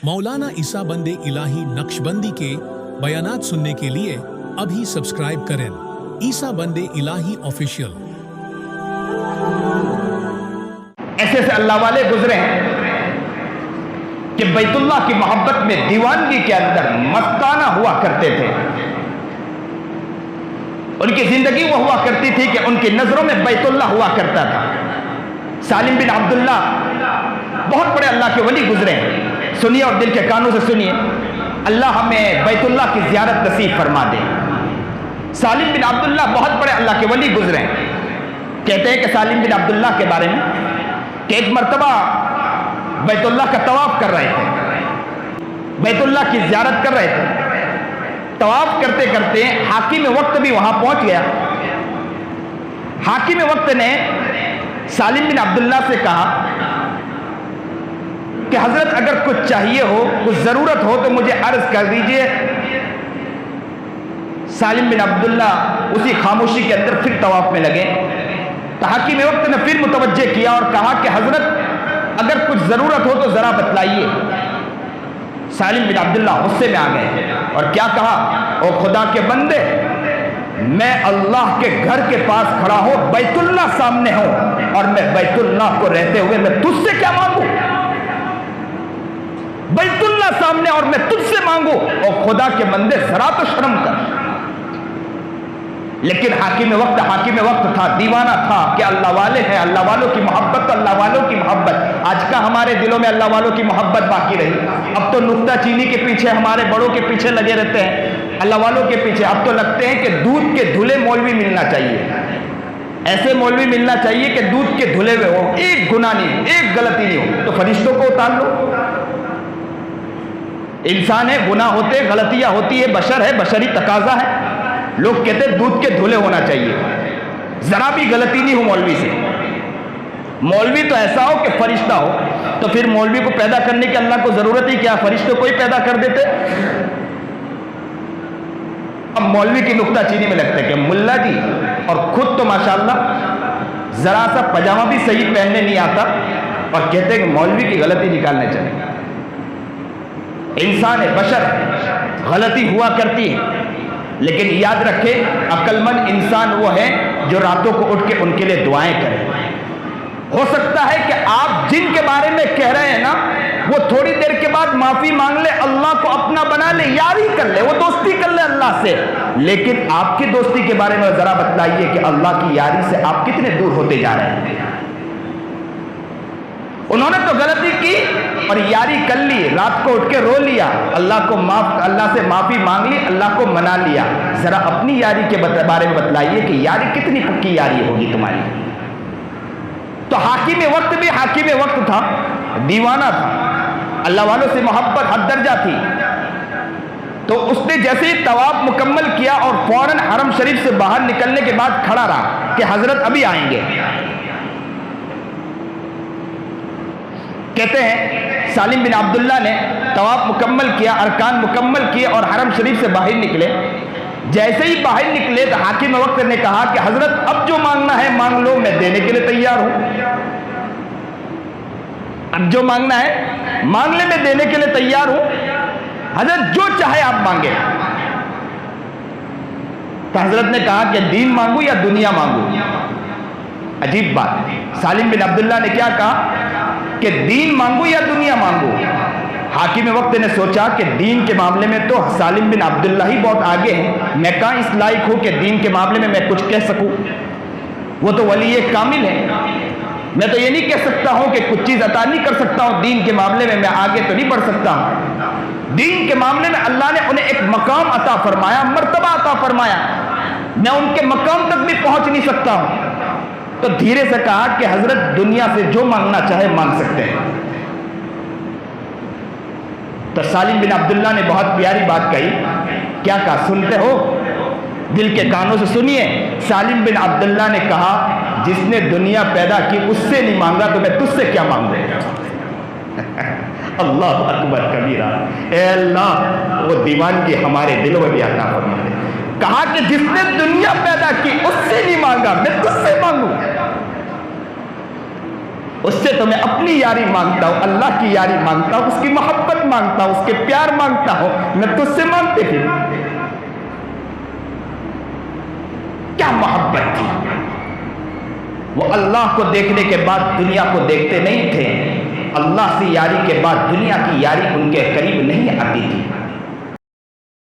मौलाना ईसा बंदे इलाही नक्शबंदी के बयानात सुनने के लिए अभी सब्सक्राइब करें ईसा बंदे इलाही ऑफिशियल। ऐसे से अल्लाह वाले गुजरे हैं कि बैतुल्लाह की मोहब्बत में दीवानगी के अंदर मस्ताना हुआ करते थे। उनकी जिंदगी वो हुआ करती थी कि उनकी नजरों में बैतुल्लाह हुआ करता था। सालिम बिन अब्दुल्ला बहुत बड़े अल्लाह के वली गुजरे हैं। सुनिए और दिल के कानों से सुनिए, अल्लाह हमें बैतुल्लाह की ज़ियारत नसीब फरमा दे। सालिम बिन अब्दुल्ला बहुत बड़े अल्लाह के वली गुजरे हैं। कहते हैं कि सालिम बिन अब्दुल्ला के बारे में कि एक मर्तबा बैतुल्लाह का तवाफ कर रहे थे, बैतुल्लाह की ज़ियारत कर रहे थे। तवाफ करते करते हाकिम वक्त भी वहां पहुंच गया। हाकिम वक्त ने सालिम बिन अब्दुल्ला से कहा कि हजरत अगर कुछ चाहिए हो, कुछ जरूरत हो तो मुझे अर्ज कर दीजिए। सालिम बिन अब्दुल्ला उसी खामोशी के अंदर फिर तवाफ में लगे। तो हाकिम वक्त ने फिर मुतवज्जे किया और कहा कि हजरत अगर कुछ जरूरत हो तो जरा बतलाइए। सालिम बिन अब्दुल्ला गुस्से में आ गए और क्या कहा, ओ खुदा के बंदे, मैं अल्लाह के घर के पास खड़ा हूं, बैतुल्लाह सामने हूं और मैं बैतुल्लाह को रहते हुए मैं तुझसे क्या मांगू? बैतुल्लाह सामने और मैं तुझसे मांगू? और खुदा के बंदे जरा तो शर्म कर। लेकिन हाकिम वक्त था, दीवाना था कि अल्लाह वाले हैं, अल्लाह वालों की मोहब्बत, अल्लाह वालों की मोहब्बत। आज का हमारे दिलों में अल्लाह वालों की मोहब्बत बाकी रही। अब तो नुक्ता चीनी के पीछे, हमारे बड़ों के पीछे लगे रहते हैं, अल्लाह वालों के पीछे। अब तो लगते हैं कि दूध के धुले मौलवी मिलना चाहिए, ऐसे मौलवी मिलना चाहिए कि दूध के धुले हुए हो, एक गुनाह नहीं, एक गलती नहीं हो। तो फरिश्तों को उतार लो। इंसान है, गुनाह होते, गलतियां होती है, बशर है, बशरी तकाजा है। लोग कहते हैं दूध के धुले होना चाहिए, जरा भी गलती नहीं हो मौलवी से। मौलवी तो ऐसा हो कि फरिश्ता हो। तो फिर मौलवी को पैदा करने की अल्लाह को जरूरत ही क्या, फरिश्तों को ही पैदा कर देते। अब मौलवी की नुक्ताचीनी में लगता है कि मुल्ला जी, और खुद तो माशाअल्लाह जरा सा पजामा भी सही पहनने नहीं आता और कहते हैं कि मौलवी की गलती निकालने चले। इंसान है, बशर, गलती हुआ करती है, लेकिन याद रखे अक्लमंद इंसान वो है जो रातों को उठ के उनके लिए दुआएं करे। हो सकता है कि आप जिनके बारे में कह रहे हैं ना, वो थोड़ी देर के बाद माफी मांग ले, अल्लाह को अपना बना ले, यारी कर ले, वो दोस्ती कर ले अल्लाह से। लेकिन आपकी दोस्ती के बारे में जरा बतलाइए कि अल्लाह की यारी से आप कितने दूर होते जा रहे हैं। उन्होंने तो गलती की और यारी कर ली, रात को उठ के रो लिया, अल्लाह से माफी मांग ली, अल्लाह को मना लिया। जरा अपनी यारी के बारे में बतलाइए कि यारी कितनी पक्की यारी होगी तुम्हारी। तो हाकिम वक्त था, दीवाना था, अल्लाह वालों से मोहब्बत हद दर्जा थी। तो उसने जैसे ही तवाफ मुकम्मल किया और फौरन हरम शरीफ से बाहर निकलने के बाद खड़ा रहा कि हजरत अभी आएंगे। कहते हैं सालिम बिन अब्दुल्ला ने तवाफ मुकम्मल किया, अरकान मुकम्मल किए और हरम शरीफ से बाहर निकले। जैसे ही बाहर निकले तो हाकिम वक्त ने कहा कि हजरत अब जो मांगना है मांग लो, मैं देने के लिए तैयार हूं। अब जो मांगना है मांग ले, मैं देने के लिए तैयार हूं। हजरत जो चाहे आप मांगे। तो हजरत ने कहा कि दीन मांगू या दुनिया मांगू? अजीब बात, सालिम बिन अब्दुल्ला ने क्या कहा कि दीन मांगू या दुनिया मांगू? हाकिम वक्त ने सोचा कि दीन के मामले में तो सालिम बिन अब्दुल्ला ही बहुत आगे हैं, मैं कहां इस लायक हूं कि दीन के मामले में मैं कुछ कह सकूं। वो तो वली कामिल है, मैं तो ये नहीं कह सकता हूं कि कुछ चीज अता नहीं कर सकता हूं। दीन के मामले में मैं आगे तो नहीं बढ़ सकता हूं। दीन के मामले में अल्लाह ने उन्हें एक मकाम अता फरमाया, मर्तबा अता फरमाया, मैं उनके मकाम तक भी पहुंच नहीं सकता हूं। तो धीरे से कहा कि हजरत दुनिया से जो मांगना चाहे मांग सकते हैं। तो सालिम बिन अब्दुल्ला ने बहुत प्यारी बात कही। क्या कहा, सुनते हो? दिल के कानों से सुनिए। सालिम बिन अब्दुल्ला ने कहा, जिसने दुनिया पैदा की उससे नहीं मांगा तो मैं तुझसे क्या मांगूंगा? अल्लाह अकबर कबीरा। ए अल्लाह, वो दीवानगी हमारे दिलों में भी अता फरमा दे। कहा कि जिसने दुनिया पैदा की उससे नहीं मांगा, मैं तुझसे मांगू। اس سے تو میں اپنی یاری مانگتا ہوں، اللہ کی یاری مانگتا ہوں، اس کی محبت مانگتا ہوں، اس کے پیار مانگتا ہوں، میں تجھ سے مانگتے پھر کیا محبت تھی۔ وہ اللہ کو دیکھنے کے بعد دنیا کو دیکھتے نہیں تھے، اللہ سے یاری کے بعد دنیا کی یاری ان کے قریب نہیں آتی تھی۔